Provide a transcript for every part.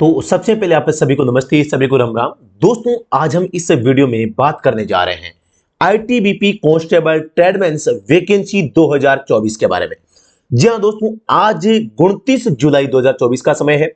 तो सबसे पहले आप सभी को नमस्ते, सभी को राम राम। दोस्तों, आज हम इस वीडियो में बात करने जा रहे हैं आईटीबीपी कांस्टेबल ट्रेडमैन्स वैकेंसी 2024 के बारे में। जी हां दोस्तों, आज 29 जुलाई 2024 का समय है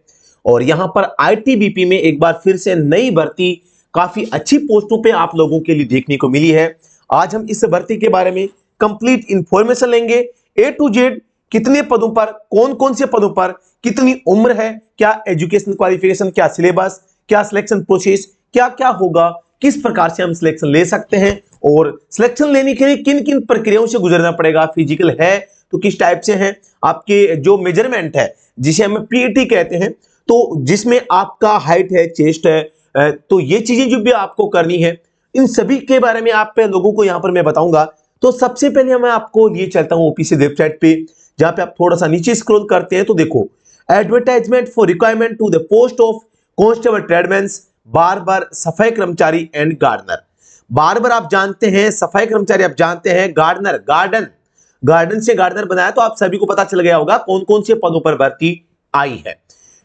और यहां पर आईटीबीपी में एक बार फिर से नई भर्ती काफी अच्छी पोस्टों पे आप लोगों के लिए देखने को मिली है। आज हम इस भर्ती के बारे में कंप्लीट इंफॉर्मेशन लेंगे, ए टू जेड, कितने पदों पर, कौन कौन से पदों पर, कितनी उम्र है, क्या एजुकेशन क्वालिफिकेशन, क्या सिलेबस, क्या सिलेक्शन प्रोसेस, क्या क्या होगा, किस प्रकार से हम सिलेक्शन ले सकते हैं और सिलेक्शन लेने के लिए किन किन प्रक्रियाओं से गुजरना पड़ेगा। फिजिकल है तो किस टाइप से है, आपके जो मेजरमेंट है जिसे हम पीईटी कहते हैं, तो जिसमें आपका हाइट है, चेस्ट है, तो ये चीजें जो भी आपको करनी है, इन सभी के बारे में आप लोगों को यहां पर मैं बताऊंगा। तो सबसे पहले मैं आपको लिए चलता हूं ओपीसी वेबसाइट पे, जहां पे आप थोड़ा सा नीचे स्क्रॉल करते हैं तो देखो advertisement for requirement to the post of constable tradesmen, barber, सफाई कर्मचारी एंड गार्डनर। बार्बर आप जानते हैं, सफाई कर्मचारी आप जानते हैं, गार्डनर, गार्डन से गार्डनर बनाया, तो आप सभी को पता चल गया होगा कौन कौन से पदों पर भर्ती आई है।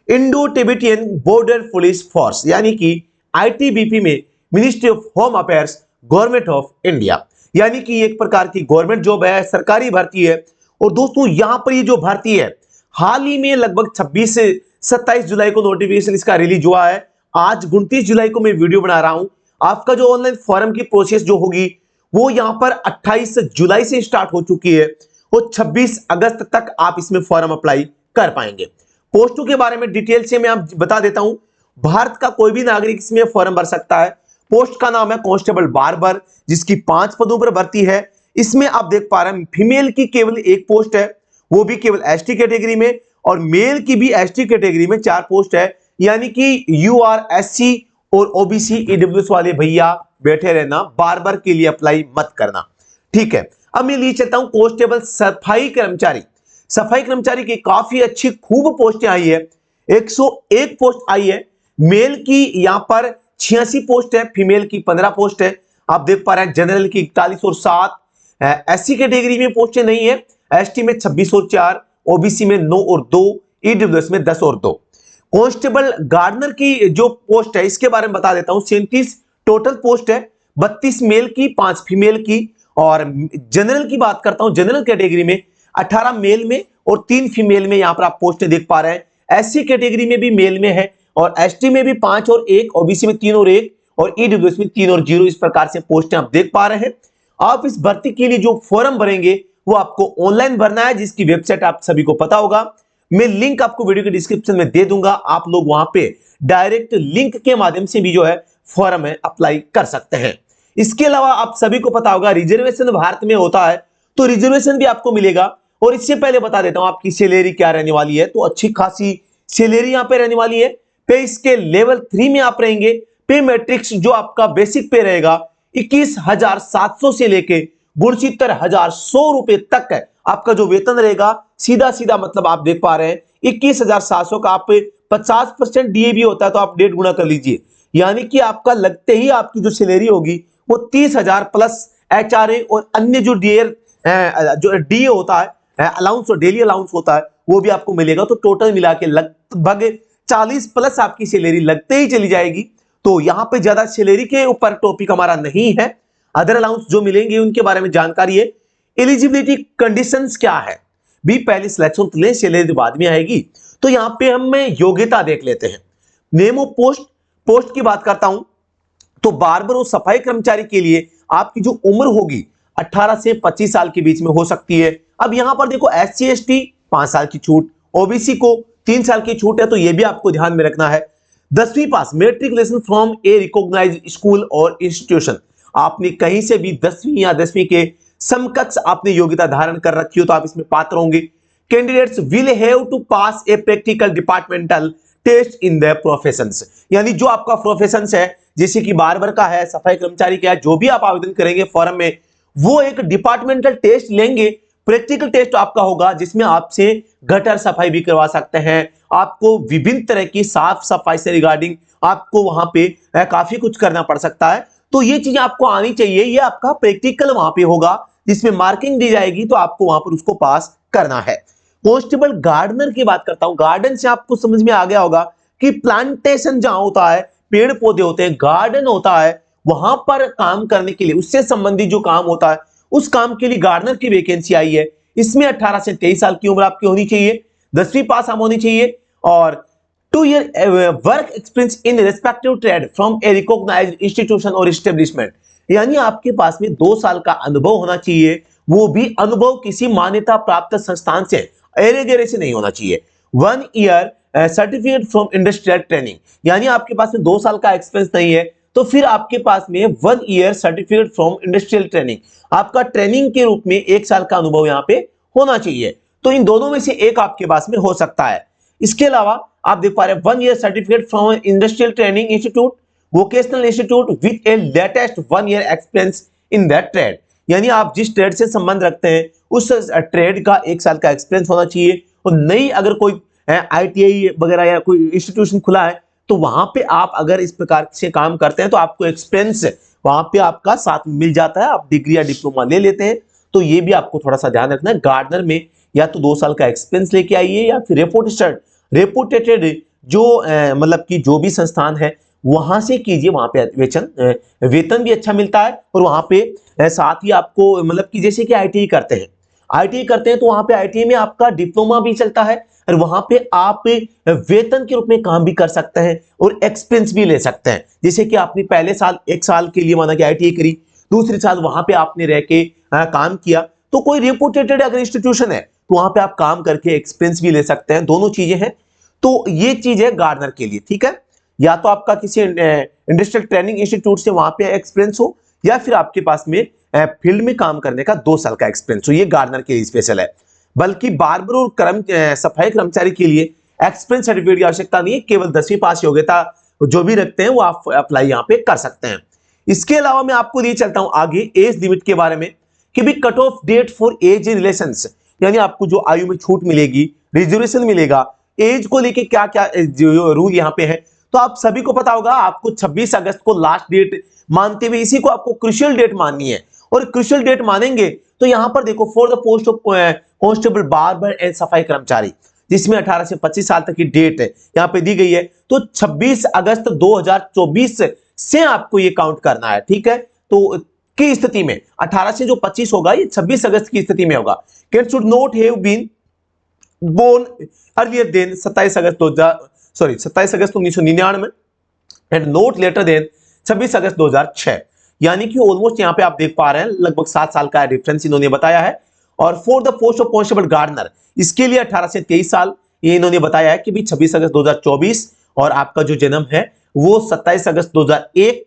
Indo Tibetan border police force, यानी कि आईटीबीपी में ministry of home affairs, government of India, यानी कि एक प्रकार की गवर्नमेंट जॉब है, सरकारी भर्ती है। और दोस्तों, यहां पर ये जो भर्ती है, हाल ही में लगभग 26 से 27 जुलाई को नोटिफिकेशन इसका रिलीज हुआ है। आज 29 जुलाई को मैं वीडियो बना रहा हूं। आपका जो ऑनलाइन फॉर्म की प्रोसेस जो होगी वो यहां पर 28 जुलाई से स्टार्ट हो चुकी है और 26 अगस्त तक आप इसमें फॉर्म अप्लाई कर पाएंगे। पोस्टों के बारे में डिटेल से मैं आप बता देता हूं। भारत का कोई भी नागरिक इसमें फॉर्म भर सकता है। पोस्ट का नाम है कांस्टेबल बार्बर, जिसकी 5 पदों पर भर्ती है। इसमें आप देख पा रहे हैं फीमेल की केवल एक पोस्ट है, वो भी केवल एसटी कैटेगरी में, और मेल की भी एसटी कैटेगरी में 4 पोस्ट है, यानी कि यूआर, एससी और ओबीसी, ईडब्ल्यूएस वाले भैया बैठे रहना, बार्बर के लिए अप्लाई मत करना, ठीक है। अब मैं लिए चलता हूं कांस्टेबल सफाई कर्मचारी। सफाई कर्मचारी की काफी अच्छी खूब पोस्टें आई है, 101 पोस्ट आई है। मेल की यहां पर 86 पोस्ट है, फीमेल की 15 पोस्ट है। आप देख पा रहे हैं जनरल की 41 और 7, एससी कैटेगरी में पोस्टें नहीं है, एसटी में 26 और 4, ओबीसी में 9 और 2, ईडब्ल्यूएस में 10 और 2। कांस्टेबल गार्डनर की जो पोस्ट है इसके बारे में बता देता हूं। 37 टोटल पोस्ट है, 32 मेल की, 5 फीमेल की। और जनरल की बात करता हूं, जनरल कैटेगरी में 18 मेल में और 3 फीमेल में यहां पर आप पोस्टें देख पा रहे हैं। एससी कैटेगरी में भी मेल में है और एसटी में भी 5 और 1, ओबीसी में 3 और 1 और ईडब्ल्यूएस में 3 और 0। इस प्रकार से पोस्टें आप देख पा रहे हैं। आप इस भर्ती के लिए जो फॉर्म भरेंगे वो आपको ऑनलाइन भरना है, जिसकी वेबसाइट आप सभी को पता होगा। मैं लिंक आपको वीडियो के डिस्क्रिप्शन में दे दूंगा, आप लोग वहां पे डायरेक्ट लिंक के माध्यम से भी जो है फॉर्म है अप्लाई कर सकते हैं। इसके अलावा आप सभी को पता होगा रिजर्वेशन भारत में होता है, तो रिजर्वेशन भी आपको मिलेगा। और इससे पहले बता देता हूं आपकी सैलरी क्या रहने वाली है, तो अच्छी खासी सैलरी यहां पे रहने वाली है। पे स्केल लेवल 3 में आप रहेंगे। पे मैट्रिक्स जो आपका बेसिक पे रहेगा 21,700 से लेके 62,100 रुपए तक है आपका जो वेतन रहेगा। सीधा सीधा मतलब आप देख पा रहे हैं 21,700 का आप 50% डीए भी होता है, तो आप 1.5 गुना कर लीजिए, यानी कि आपका लगते ही आपकी जो सैलरी होगी वो 30,000 प्लस एचआरए और अन्य जो डीए होता है, अलाउंस और डेली अलाउंस होता है, वो भी आपको मिलेगा। तो टोटल मिला के लगभग 40 प्लस आपकी सैलरी लगते ही चली जाएगी। तो यहां पे ज्यादा सैलरी के ऊपर टॉपिक हमारा नहीं है, अदर अलाउंस जो मिलेंगे उनके बारे में जानकारी है। एलिजिबिलिटी कंडीशंस क्या है भी, पहले सिलेक्शन तो ले, सैलरी बाद में आएगी। तो यहां पे हम योग्यता देख लेते हैं। नेम ऑफ पोस्ट, पोस्ट की बात करता हूं तो बार्बर और सफाई कर्मचारी के लिए आपकी जो उम्र होगी 18 से 25 साल के बीच में हो सकती है। अब यहां पर देखो एससी एसटी 5 साल की छूट, ओबीसी को 3 साल की छूट है, तो यह भी आपको ध्यान में रखना है। 10वीं पास, matriculation from a recognised school और इंस्टीट्यूशन, आपने कहीं से भी 10वीं या 10वीं के समकक्ष आपने योग्यता धारण कर रखी हो तो आप इसमें पात्र होंगे। Candidates will have to pass a practical departmental test in the professions, यानी जो आपका प्रोफेशंस है, जैसे कि बार्बर का है, सफाई कर्मचारी का है, जो भी आप आवेदन करेंगे फॉर्म में, वो एक डिपार्टमेंटल टेस्ट लेंगे। प्रैक्टिकल टेस्ट आपका होगा जिसमें आपसे गटर सफाई भी करवा सकते हैं, आपको विभिन्न तरह की साफ सफाई से रिगार्डिंग आपको वहां पे काफी कुछ करना पड़ सकता है। तो ये चीजें आपको आनी चाहिए। ये आपका प्रैक्टिकल वहां पे होगा जिसमें मार्किंग दी जाएगी, तो आपको वहां पर उसको पास करना है। कांस्टेबल गार्डनर की बात करता हूं। गार्डन से आपको समझ में आ गया होगा कि प्लांटेशन जहां होता है, पेड़ पौधे होते हैं, गार्डन होता है, वहां पर काम करने के लिए, उससे संबंधित जो काम होता है, उस काम के लिए गार्डनर की वैकेंसी आई है। इसमें 18 से 23 साल की उम्र आपकी होनी चाहिए, 10वीं पास आप होनी चाहिए और 2 year work experience in respective trade from a recognised institution और एस्टेब्लिशमेंट, यानी आपके पास में 2 साल का अनुभव होना चाहिए, वो भी अनुभव किसी मान्यता प्राप्त संस्थान से, एरे गेरे से नहीं होना चाहिए। 1 year certificate from industrial training, यानी आपके पास में 2 साल का एक्सपीरियंस नहीं है तो फिर आपके पास में 1 year certificate from industrial training, आपका ट्रेनिंग के रूप में 1 साल का अनुभव यहाँ पे होना चाहिए। तो इन दोनों में से एक आपके पास में हो सकता है। इसके अलावा आप देख पा रहे हैं 1 year certificate from industrial training institute, vocational institute with A latest 1 year experience in that trade, यानी आप जिस ट्रेड से संबंध रखते हैं उस ट्रेड का 1 साल का एक्सपीरियंस होना चाहिए। और नई अगर कोई आईटीआई वगैरह या कोई इंस्टीट्यूशन खुला है तो वहां पे आप अगर इस प्रकार से काम करते हैं तो आपको एक्सपीरियंस वहां पे आपका साथ मिल जाता है, आप डिग्री या डिप्लोमा ले लेते हैं। तो ये भी आपको थोड़ा सा ध्यान रखना है, गार्डनर में या तो 2 साल का एक्सपीरियंस लेके आइए या फिर रेपुटेटेड जो मतलब कि जो भी संस्थान है वहां से कीजिए, वहां पे वेतन भी अच्छा मिलता है और वहां पे साथ ही आपको मतलब कि जैसे कि आईटीआई करते हैं तो वहां पे आईटीआई में आपका डिप्लोमा भी चलता है और वहां पे आप वेतन के रूप में काम भी कर सकते हैं और एक्सपीरियंस भी ले सकते हैं। जैसे कि आपने पहले साल 1 साल के लिए माना कि आईटीआई करी, दूसरे साल वहां पे आपने रह के काम किया, तो कोई रेपुटेटेड अगर इंस्टीट्यूशन है तो वहां पे आप काम करके एक्सपीरियंस भी ले सकते हैं, दोनों चीजें हैं। तो ये चीज है गार्डनर के लिए, ठीक है। या तो आपका किसी इंडस्ट्रियल ट्रेनिंग इंस्टीट्यूट से वहां पे एक्सपीरियंस हो या फिर आपके पास में फील्ड में काम करने का 2 साल का एक्सपीरियंस हो, ये गार्डनर के लिए स्पेशल है। बल्कि बार्बर और सफाई कर्मचारी के लिए एक्सपीरियंस सर्टिफिकेट की आवश्यकता नहीं है, केवल 10वीं पास योग्यता जो भी रखते हैं वो आप अप्लाई यहाँ पे कर सकते हैं। इसके अलावा मैं आपको ये चलता हूं आगे एज लिमिट के बारे में कि भी cut off date for age in relations, यानी आपको जो आयु में छूट मिलेगी, रिजर्वेशन मिलेगा, एज को लेके क्या क्या जो रूल यहाँ पे है, तो आप सभी को पता होगा आपको 26 अगस्त को लास्ट डेट मानते हुए इसी को आपको क्रूशियल डेट माननी है। और क्रूशियल डेट मानेंगे तो यहां पर देखो for the post of constable barber and सफाई कर्मचारी, जिसमें 18 से 25 साल तक की डेट है यहाँ पे दी गई है, तो 26 अगस्त 2024 से आपको ये काउंट करना है, ठीक है। तो की स्थिति में 18 से जो 25 होगा ये 26 अगस्त की स्थिति में होगा। Candidate should not have been born earlier than 27 अगस्त 1999 एंड नोट लेटर देन 26 अगस्त 2006, यानी कि ऑलमोस्ट यहां पे आप देख पा रहे हैं लगभग 7 साल का डिफरेंस इन्होंने बताया है। और for the post of constable gardener इसके लिए 18 से 23 साल ये इन्होंने बताया है कि भी 26 अगस्त 2024 और आपका जो जन्म है वो 27 अगस्त 2001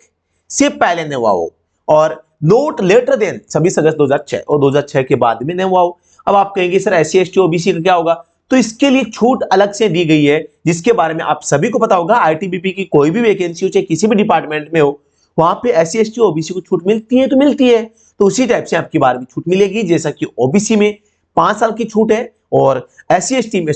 से पहले न हुआ हो और नोट लेटर देन 26 अगस्त 2006 और 2006 के बाद में न हुआ हो। अब आप कहेंगे सर एससी एसटी ओबीसी का क्या होगा, तो इसके लिए छूट अलग से दी गई है जिसके बारे में आप सभी को पता होगा। आईटीबीपी की कोई भी वैकेंसी हो चाहे किसी भी डिपार्टमेंट में हो वहां पे एससी एसटी ओबीसी को छूट मिलती है तो मिलती है, तो उसी टाइप से आपकी बार भी छूट मिलेगी। जैसा कि ओबीसी में 5 साल की छूट है और एससी एसटी में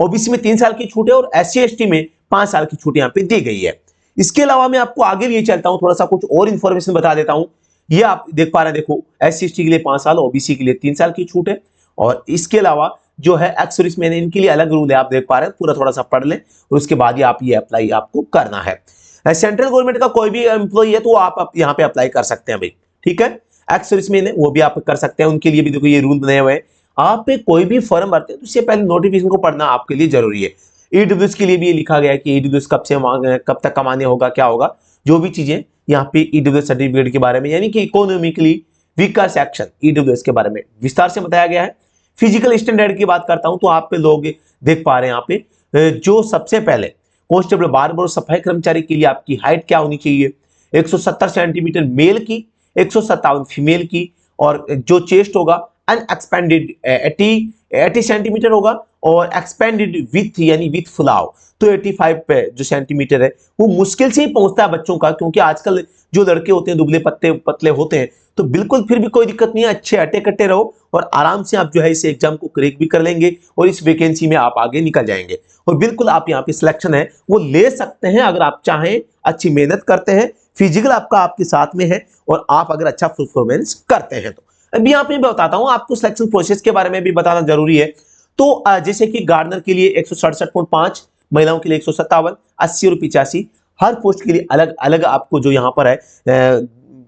ओबीसी में 3 साल की छूट है और एससी एसटी में 5 साल की छूट यहाँ पे दी गई है। इसके अलावा मैं आपको आगे लिए चलता हूं, थोड़ा सा कुछ और इंफॉर्मेशन बता देता हूं। ये आप देख पा रहे हैं, देखो एससी एसटी के लिए 5 साल, ओबीसी के लिए 3 साल की छूट है। और इसके अलावा जो है एक्स सर्विसमैन इनके लिए अलग रूल है, आप देख पा रहे हैं, पूरा थोड़ा सा पढ़ लें और उसके बाद ही आप ये अप्लाई आपको करना है। सेंट्रल गवर्नमेंट का कोई भी एम्प्लॉई है तो आप यहाँ पे अप्लाई कर सकते हैं भाई, ठीक है। एक्स सर्विसमैन है वो भी आप कर सकते हैं, उनके लिए भी देखो ये रूल बने हुए हैं। आप कोई भी फॉर्म भरते हैं तो उससे पहले नोटिफिकेशन को पढ़ना आपके लिए जरूरी है। ईडब्ल्यूएस के लिए भी ये लिखा गया है कि ईडब्ल्यूएस कब तक कमाने होगा, क्या होगा, जो भी चीजें यहाँ पे ईडब्ल्यूएस सर्टिफिकेट के बारे में, यानी कि इकोनॉमिकली वीकर सेक्शन ईडब्ल्यूएस के बारे में विस्तार से बताया गया है। फिजिकल स्टैंडर्ड की बात करता हूं तो आप पे लोग देख पा रहे हैं यहाँ पे जो सबसे पहले कांस्टेबल बार्बर और सफाई कर्मचारी के लिए आपकी हाइट क्या होनी चाहिए, 170 सेंटीमीटर मेल की, 157 फीमेल की, और जो चेस्ट होगा अनएक्सपेंडेड 80 सेंटीमीटर होगा और एक्सपेंडेड विथ यानी विथ फुलाव तो 85 पे जो सेंटीमीटर है वो मुश्किल से ही पहुंचता है बच्चों का, क्योंकि आजकल जो लड़के होते हैं दुबले पतले होते हैं। तो बिल्कुल फिर भी कोई दिक्कत नहीं है, अच्छे अटे कट्टे रहो और आराम से आप जो है इस एग्जाम को क्रैक भी कर लेंगे और इस वैकेंसी में आप आगे निकल जाएंगे और बिल्कुल आप यहाँ पे सिलेक्शन है वो ले सकते हैं अगर आप चाहें, अच्छी मेहनत करते हैं, फिजिकल आपका आपके साथ में है और आप अगर अच्छा परफॉर्मेंस करते हैं तो। अभी यहाँ पे बताता हूँ आपको सिलेक्शन प्रोसेस के बारे में भी बताना जरूरी है। तो जैसे कि गार्डनर के लिए 167.5 महिलाओं के लिए 157, 80 और 85। हर पोस्ट के लिए अलग अलग आपको जो यहाँ पर है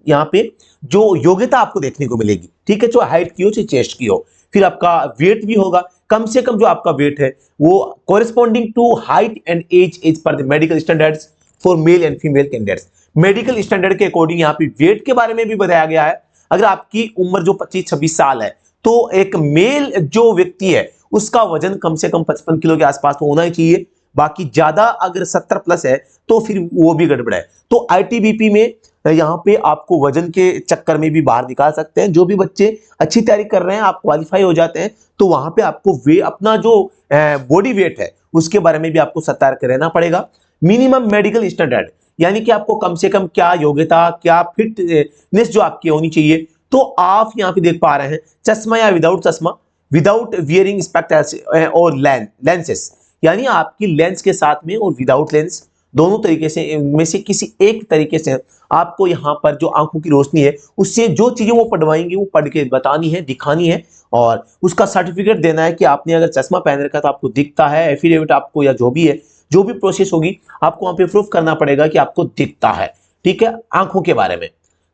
यहाँ पे जो योग्यता आपको देखने को मिलेगी, ठीक है, जो हाइट की हो चाहे चेस्ट की हो। फिर आपका वेट भी होगा, कम से कम जो आपका वेट है वो corresponding to height and age per the medical standards for male and female candidates. Medical standard के अकॉर्डिंग यहाँ पे वेट के बारे में भी बताया गया है। अगर आपकी उम्र जो 25-26 साल है तो एक मेल जो व्यक्ति है उसका वजन कम से कम 55 किलो के आसपास तो होना ही चाहिए। बाकी ज्यादा अगर 70 प्लस है तो फिर वो भी गड़बड़ है। तो आईटीबीपी में यहाँ पे आपको वजन के चक्कर में भी बाहर निकाल सकते हैं। जो भी बच्चे अच्छी तैयारी कर रहे हैं, आप क्वालिफाई हो जाते हैं, तो वहां पे आपको अपना जो बॉडी वेट है उसके बारे में भी आपको सतर्क रहना पड़ेगा। मिनिमम मेडिकल स्टैंडर्ड यानी कि आपको कम से कम क्या योग्यता, क्या फिटनेस जो आपकी होनी चाहिए। तो आप यहाँ पे देख पा रहे हैं चश्मा या विदाउट चश्मा, विदाउट वियरिंग स्पेक्टेक्स और लेंसेस, यानी आपकी लेंस के साथ में और विदाउट लेंस, दोनों तरीके से इनमें से किसी एक तरीके से आपको यहाँ पर जो आंखों की रोशनी है उससे जो चीजें वो पढ़वाएंगे वो पढ़ के बतानी है, दिखानी है, और उसका सर्टिफिकेट देना है कि आपने अगर चश्मा पहन रखा तो आपको दिखता है। एफिडेविट आपको या जो भी है, जो भी प्रोसेस होगी आपको वहां पे प्रूफ करना पड़ेगा कि आपको दिखता है, ठीक है। आंखों के बारे में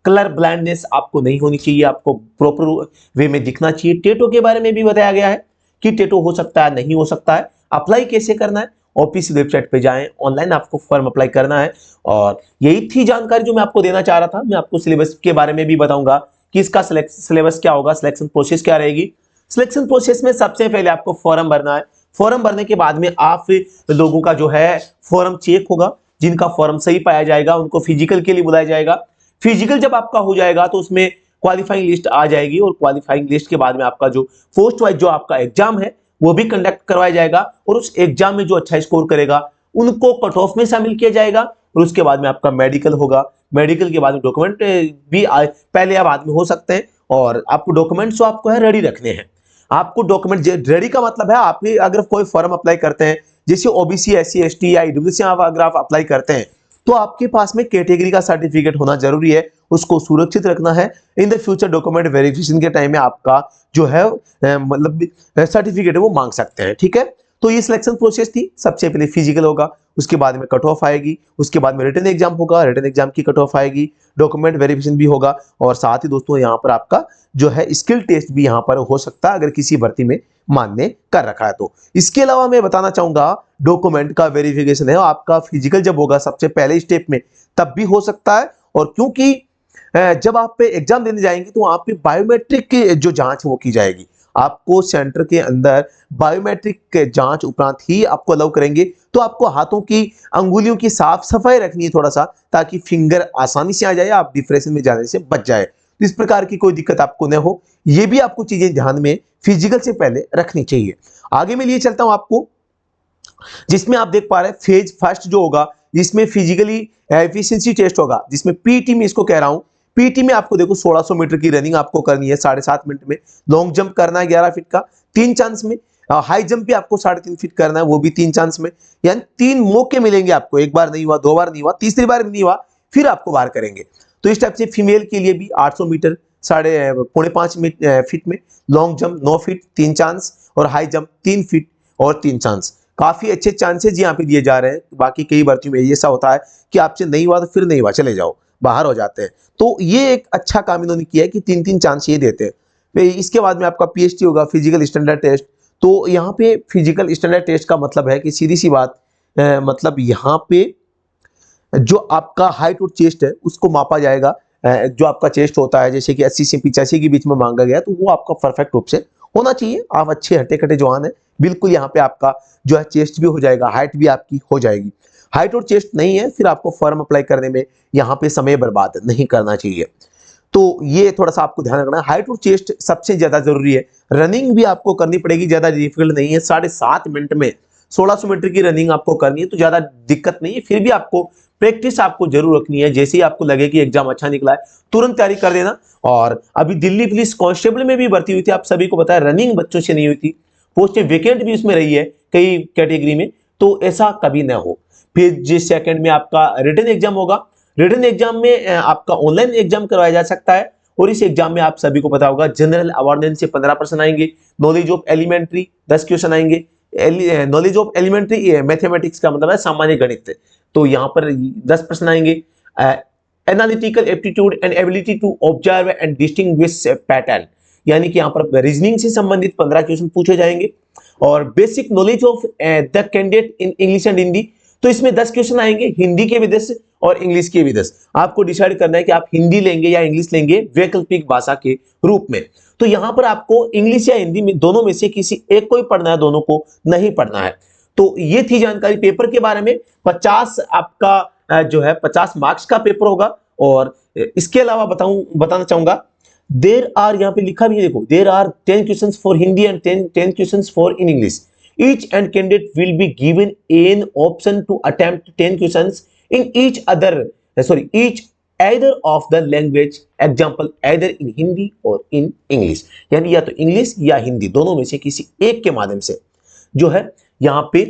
कलर ब्लाइंडनेस आपको नहीं होनी चाहिए, आपको प्रॉपर वे में दिखना चाहिए। टेटो के बारे में भी बताया गया है कि टेटो हो सकता है, नहीं हो सकता है। अप्लाई कैसे करना है, ऑफिस वेबसाइट पे जाएं, ऑनलाइन आपको फॉर्म अप्लाई करना है। और यही थी जानकारी जो मैं आपको देना चाह रहा था। मैं आपको सिलेबस के बारे में भी बताऊंगा कि इसका सिलेबस क्या होगा, सिलेक्शन प्रोसेस क्या रहेगी। सिलेक्शन प्रोसेस में सबसे पहले आपको फॉर्म भरना है। फॉर्म भरने के बाद में आप लोगों का जो है फॉर्म चेक होगा। जिनका फॉर्म सही पाया जाएगा उनको फिजिकल के लिए बुलाया जाएगा। फिजिकल जब आपका हो जाएगा तो उसमें क्वालिफाइंग लिस्ट आ जाएगी, और क्वालिफाइंग लिस्ट के बाद में आपका जो पोस्ट वाइज जो आपका एग्जाम है वो भी कंडक्ट करवाया जाएगा, और उस एग्जाम में जो अच्छा स्कोर करेगा उनको कट ऑफ में शामिल किया जाएगा। और उसके बाद में आपका मेडिकल होगा। मेडिकल के बाद में डॉक्यूमेंट भी पहले या बाद में हो सकते हैं, और आपको डॉक्यूमेंट्स आपको है रेडी रखने हैं। आपको डॉक्यूमेंट रेडी का मतलब है आप अगर कोई फॉर्म अप्लाई करते हैं, जैसे ओबीसी, एससी, एसटी या ईडब्ल्यूएस अगर आप अप्लाई करते हैं तो आपके पास में कैटेगरी का सर्टिफिकेट होना जरूरी है, उसको सुरक्षित रखना है। In the future document verification के टाइम में आपका जो है मतलब सर्टिफिकेट है वो मांग सकते हैं, ठीक है। तो ये सिलेक्शन प्रोसेस थी। सबसे पहले फिजिकल होगा, उसके बाद में कट ऑफ आएगी, उसके बाद में रिटन एग्जाम होगा, रिटन एग्जाम की कट ऑफ आएगी, डॉक्यूमेंट वेरिफिकेशन भी होगा, और साथ ही दोस्तों यहाँ पर आपका जो है स्किल टेस्ट भी यहाँ पर हो सकता है अगर किसी भर्ती में मान्य कर रखा है तो। इसके अलावा मैं बताना चाहूंगा डॉक्यूमेंट का वेरिफिकेशन है आपका फिजिकल जब होगा सबसे पहले स्टेप में तब भी हो सकता है, और क्योंकि जब आप पे एग्जाम देने जाएंगे तो वहां पे बायोमेट्रिक की जो जांच वो की जाएगी। आपको सेंटर के अंदर बायोमेट्रिक के जांच उपरांत ही आपको अलाउ करेंगे। तो आपको हाथों की अंगुलियों की साफ सफाई रखनी है थोड़ा सा, ताकि फिंगर आसानी से आ जाए, आप डिप्रेशन में जाने से बच जाए। तो इस प्रकार की कोई दिक्कत आपको न हो, ये भी आपको चीजें ध्यान में फिजिकल से पहले रखनी चाहिए। आगे मैं लिए चलता हूं आपको, जिसमें आप देख पा रहे हैं फेज फर्स्ट जो होगा जिसमें फिजिकली एफिशिएंसी टेस्ट होगा, जिसमें पीटी में इसको कह रहा हूं। पीटी में आपको देखो 1600 मीटर की रनिंग आपको करनी है 7.5 मिनट में, लॉन्ग जंप करना है 11 फीट का 3 चांस में, हाई जंप भी आपको 3.5 फीट करना है वो भी 3 चांस में। यानी 3 मौके मिलेंगे आपको, एक बार नहीं हुआ, 2 बार नहीं हुआ, तीसरी बार भी नहीं हुआ, फिर आपको बाहर करेंगे। तो इस टाइप से फीमेल के लिए भी 800 मीटर 5.5 फीट में, लॉन्ग जंप 9 फीट 3 चांस, और हाई जंप 3 फीट और 3 चांस। काफी अच्छे चांसेस यहाँ पे दिए जा रहे हैं। बाकी कई भर्तियों में ऐसा होता है कि आपसे नहीं हुआ तो फिर नहीं हुआ, चले जाओ, बाहर हो जाते हैं। तो ये एक अच्छा काम इन्होंने किया है कि 3-3 चांस ये देते हैं। फिर इसके बाद में आपका पीएचटी होगा, फिजिकल स्टैंडर्ड टेस्ट। तो यहाँ पे फिजिकल स्टैंडर्ड टेस्ट का मतलब है कि सीधी सी बात मतलब यहाँ पे जो आपका हाइट और चेस्ट है उसको मापा जाएगा। जो आपका चेस्ट होता है जैसे कि 80 से 85 के बीच में मांगा गया, तो वो आपका परफेक्ट रूप से होना चाहिए। आप अच्छे हटे कटे जवान है, बिल्कुल यहाँ पे आपका जो है चेस्ट भी हो जाएगा, हाइट भी आपकी हो जाएगी। हाइट और चेस्ट नहीं है फिर आपको फॉर्म अप्लाई करने में यहाँ पे समय बर्बाद नहीं करना चाहिए। तो ये थोड़ा सा आपको ध्यान रखना है। हाइट और चेस्ट सबसे ज्यादा जरूरी है। रनिंग भी आपको करनी पड़ेगी, ज्यादा डिफिकल्ट नहीं है। 7.5 मिनट में 1600 मीटर की रनिंग आपको करनी है, तो ज्यादा दिक्कत नहीं है। फिर भी आपको प्रैक्टिस आपको जरूर रखनी है। जैसे ही आपको लगे कि एग्जाम अच्छा निकला है तुरंत तैयारी कर देना। और अभी दिल्ली पुलिस कांस्टेबल में भी भर्ती हुई थी, आप सभी को पता है, रनिंग बच्चों से नहीं हुई थी, पोस्टें वेकेंट भी उसमें रही है कई कैटेगरी में, तो ऐसा कभी ना हो। फिर जिस सेकंड में आपका रिटन एग्जाम होगा, रिटन एग्जाम में आपका ऑनलाइन एग्जाम करवाया जा सकता है, और इस एग्जाम में आप सभी को पता होगा जनरल अवेयरनेस से 15% आएंगे, नॉलेज ऑफ एलिमेंट्री 10 क्वेश्चन आएंगे, नॉलेज ऑफ एलिमेंट्री मैथमेटिक्स का मतलब है सामान्य गणित। तो यहाँ पर 10 प्रश्न आएंगे। Analytical aptitude and ability to observe and distinguish pattern, यानी कि यहाँ पर रीजनिंग से संबंधित 15 क्वेश्चन पूछे जाएंगे। और basic knowledge of the candidate in English and Hindi, तो इसमें 10 क्वेश्चन आएंगे, हिंदी के भी 10 और इंग्लिश के भी 10। आपको डिसाइड करना है कि आप हिंदी लेंगे या इंग्लिश लेंगे वैकल्पिक भाषा के रूप में। तो यहां पर आपको इंग्लिश या हिंदी में दोनों में से किसी एक को ही पढ़ना है, दोनों को नहीं पढ़ना है। तो ये थी जानकारी पेपर के बारे में। 50 आपका जो है 50 मार्क्स का पेपर होगा। और इसके अलावा बताना चाहूंगा, देर आर, यहाँ पे लिखा भी है देखो, there are 10 questions for Hindi and 10 questions for in English. Each and candidate will be given an option to attempt 10 questions in each either of the language, example either in Hindi or in English, यानी या तो English या हिंदी दोनों में से किसी एक के माध्यम से जो है यहाँ पे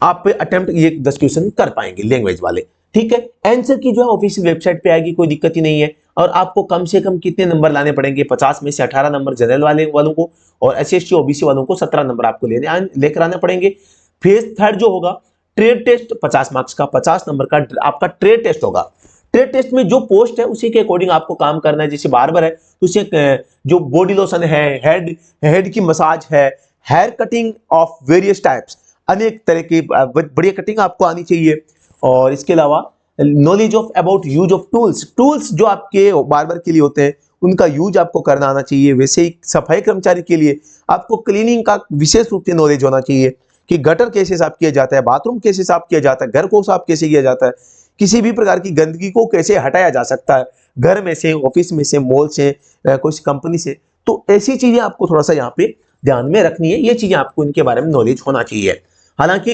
आप अटेम्प्ट ये 10 क्वेश्चन कर पाएंगे लैंग्वेज वाले। ठीक है, आंसर की जो है ऑफिशियल वेबसाइट पे आएगी, कोई दिक्कत ही नहीं है। और आपको कम से कम कितने नंबर लाने पड़ेंगे? 50 में से 18 नंबर जनरल वालों को और SC/ST OBC वालों को 17 नंबर आपको लेकर आने पड़ेंगे। फेज थर्ड जो होगा ट्रेड टेस्ट 50 मार्क्स का, 50 नंबर का आपका ट्रेड टेस्ट होगा। ट्रेड टेस्ट में जो पोस्ट है उसी के अकॉर्डिंग आपको काम करना है। जैसे बार्बर है तो उसे जो बॉडी लोशन है, हेड की मसाज है, hair cutting of various types, अनेक तरह की बढ़िया कटिंग आपको आनी चाहिए। और इसके अलावा knowledge of about use of tools जो आपके बार्बर के लिए होते हैं उनका यूज आपको करना आना चाहिए। वैसे ही सफाई कर्मचारी के लिए आपको क्लीनिंग का विशेष रूप से नॉलेज होना चाहिए कि गटर कैसे साफ किया जाता है, बाथरूम कैसे साफ किया जाता है, घर को साफ कैसे किया जाता है, किसी भी प्रकार की गंदगी को कैसे हटाया जा सकता है, घर में से, ऑफिस में से, मॉल से, कोई कंपनी से। तो ऐसी चीजें आपको थोड़ा सा यहाँ पे ध्यान में रखनी है। ये चीजें आपको इनके बारे में नॉलेज होना चाहिए। हालांकि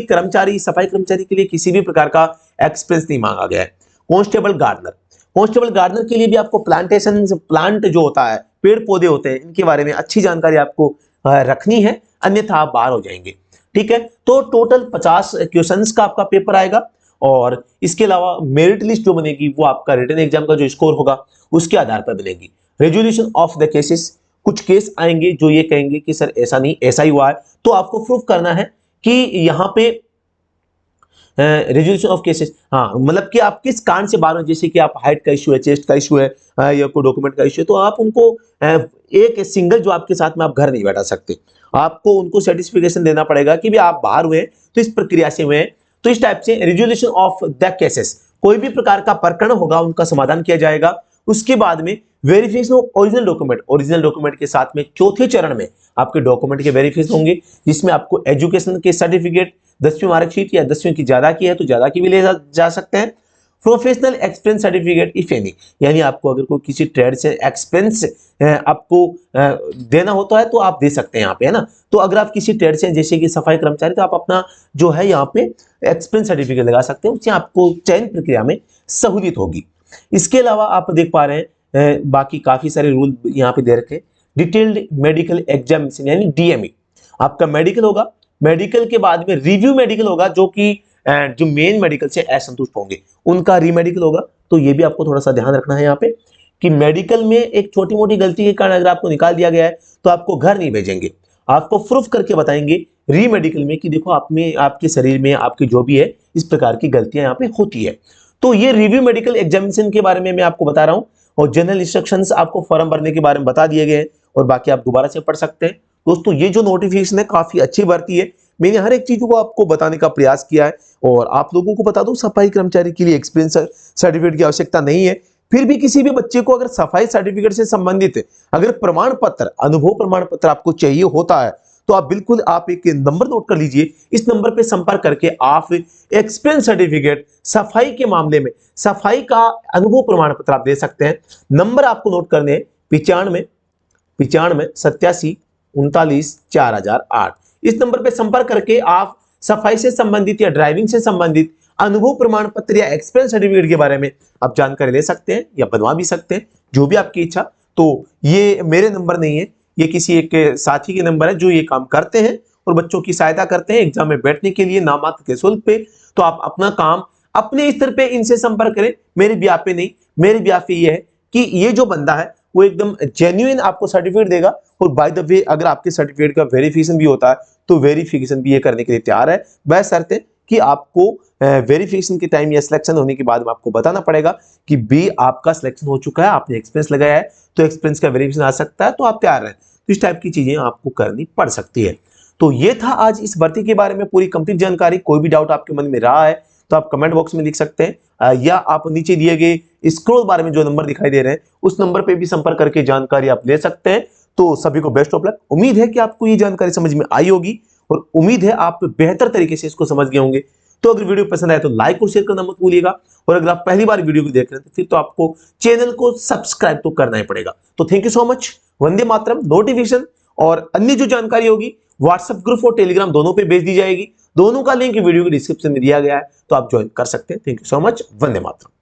सफाई कर्मचारी के लिए किसी भी प्रकार का एक्सपीरियंस नहीं मांगा गया है। कांस्टेबल गार्डनर के लिए भी आपको प्लांट जो होता है, पेड़ पौधे होते हैं, इनके बारे में अच्छी जानकारी आपको रखनी है, अन्यथा आप बाहर हो जाएंगे। ठीक है, तो टोटल 50 क्वेश्चंस का आपका पेपर आएगा। और इसके अलावा मेरिट लिस्ट जो बनेगी वो आपका रिटन एग्जाम का जो स्कोर होगा उसके आधार पर बनेगी। रेजोल्यूशन ऑफ द केसेस, कुछ केस आएंगे जो ये कहेंगे कि सर ऐसा नहीं, ऐसा ही हुआ है, तो आपको प्रूफ करना है कि यहाँ पे रेजोल्यूशन ऑफ केसेस, हाँ मतलब कि आप किस कारण से बाहर हो। जैसे कि आप हाइट का इशू है, चेस्ट का इशू है, या कोई डॉक्यूमेंट का इशू है, तो आप उनको एक सिंगल जो आपके साथ में आप घर नहीं बैठा सकते, आपको उनको सर्टिफिकेशन देना पड़ेगा कि भी आप बाहर हुए तो इस प्रक्रिया से हुए हैं। तो इस टाइप से रेजोल्यूशन ऑफ द केसेस, कोई भी प्रकार का प्रकरण होगा उनका समाधान किया जाएगा। उसके बाद में वेरिफिकेशन ऑफ ओरिजिनल डॉक्यूमेंट के साथ में चौथे चरण में आपके डॉक्यूमेंट के वेरिफिकेशन होंगे, जिसमें आपको एजुकेशन के सर्टिफिकेट, 10वीं मार्कशीट या 10वीं की ज्यादा की है तो ज्यादा की भी ले जा सकते हैं। Professional experience certificate if any, यानी आपको अगर कोई किसी ट्रेड से एक्सपीरियंस आपको देना होता है तो आप दे सकते हैं यहाँ पे, है ना। तो अगर आप किसी ट्रेड से जैसे कि सफाई कर्मचारी, तो आप अपना जो है यहाँ पे एक्सपीरियंस सर्टिफिकेट लगा सकते हैं, उससे आपको चयन प्रक्रिया में सहूलियत होगी। इसके अलावा आप देख पा रहे हैं बाकी काफी सारे रूल यहाँ पे दे रखे। डिटेल्ड मेडिकल एग्जामिनेशन यानी DME आपका मेडिकल होगा, मेडिकल के बाद में रिव्यू मेडिकल होगा, जो मेन मेडिकल से असंतुष्ट होंगे उनका रीमेडिकल होगा। तो ये भी आपको थोड़ा सा ध्यान रखना है यहाँ पे कि मेडिकल में एक छोटी मोटी गलती के कारण अगर आपको निकाल दिया गया है तो आपको घर नहीं भेजेंगे, आपको प्रूफ करके बताएंगे रीमेडिकल में कि देखो आप में, आपके शरीर में, आपकी जो भी है, इस प्रकार की गलतियां यहाँ पे होती है। तो ये रिव्यू मेडिकल एग्जामिनेशन के बारे में मैं आपको बता रहा हूँ। और जनरल इंस्ट्रक्शंस आपको फॉर्म भरने के बारे में बता दिए गए हैं, और बाकी आप दोबारा से पढ़ सकते हैं। दोस्तों ये जो नोटिफिकेशन है काफी अच्छी भर्ती है, मैंने हर एक चीज को आपको बताने का प्रयास किया है। और आप लोगों को बता दूं, सफाई कर्मचारी के लिए एक्सपीरियंस सर्टिफिकेट की आवश्यकता नहीं है। फिर भी किसी भी बच्चे को अगर सफाई सर्टिफिकेट से संबंधित अगर प्रमाण पत्र, अनुभव प्रमाण पत्र आपको चाहिए होता है तो आप बिल्कुल आप एक नंबर नोट कर लीजिए, इस नंबर पे संपर्क करके आप एक्सपीरियंस सर्टिफिकेट सफाई के मामले में, सफाई का अनुभव प्रमाण पत्र आप दे सकते हैं। नंबर आपको नोट करने 95 87 39 4008। इस नंबर पे संपर्क करके आप सफाई से संबंधित या ड्राइविंग से संबंधित अनुभव प्रमाण पत्र या एक्सपीरियंस सर्टिफिकेट के बारे में आप जानकारी ले सकते हैं या बनवा भी सकते हैं, जो भी आपकी इच्छा। तो ये मेरे नंबर नहीं है, ये किसी एक साथी के नंबर है जो ये काम करते हैं और बच्चों की सहायता करते हैं एग्जाम में बैठने के लिए नामात्र के शुल्क पे। तो आप अपना काम अपने स्तर पे इनसे संपर्क करें, मेरे ब्याह पे नहीं। मेरे ब्याह पे ये है कि ये जो बंदा है वो एकदम जेन्युइन आपको सर्टिफिकेट देगा। और बाय द वे अगर आपके सर्टिफिकेट का वेरिफिकेशन भी होता है तो वेरिफिकेशन भी ये करने के लिए तैयार है, बशर्ते कि आपको वेरिफिकेशन के टाइम या सिलेक्शन होने के बाद में आपको बताना पड़ेगा कि बी आपका सिलेक्शन हो चुका है, आपने एक्सपीरियंस लगाया है, तो एक्सपीरियंस का वेरिफिकेशन आ सकता है, तो आप तैयार हैं। तो इस टाइप की चीजें आपको करनी पड़ सकती है। तो ये था आज इस भर्ती के बारे में पूरी कंप्लीट जानकारी। कोई भी डाउट आपके मन में रहा है तो आप कमेंट बॉक्स में लिख सकते हैं, या आप नीचे दिए गए स्क्रॉल बार में जो नंबर दिखाई दे रहे हैं उस नंबर पे भी संपर्क करके जानकारी आप ले सकते हैं। तो सभी को बेस्ट ऑफ लक। उम्मीद है कि आपको ये जानकारी समझ में आई होगी और उम्मीद है आप बेहतर तरीके से इसको समझ गए होंगे। तो अगर वीडियो पसंद आए तो लाइक और शेयर करना मत भूलिएगा, और अगर आप पहली बार वीडियो को देख रहे हैं तो फिर तो आपको चैनल को सब्सक्राइब तो करना ही पड़ेगा। तो thank you so much. Vande Mataram. Notification और अन्य जो जानकारी होगी व्हाट्सएप ग्रुप और टेलीग्राम दोनों पे भेज दी जाएगी। दोनों का लिंक वीडियो के डिस्क्रिप्शन में दिया गया है, तो आप ज्वाइन कर सकते हैं। Thank you so much. Vande Mataram.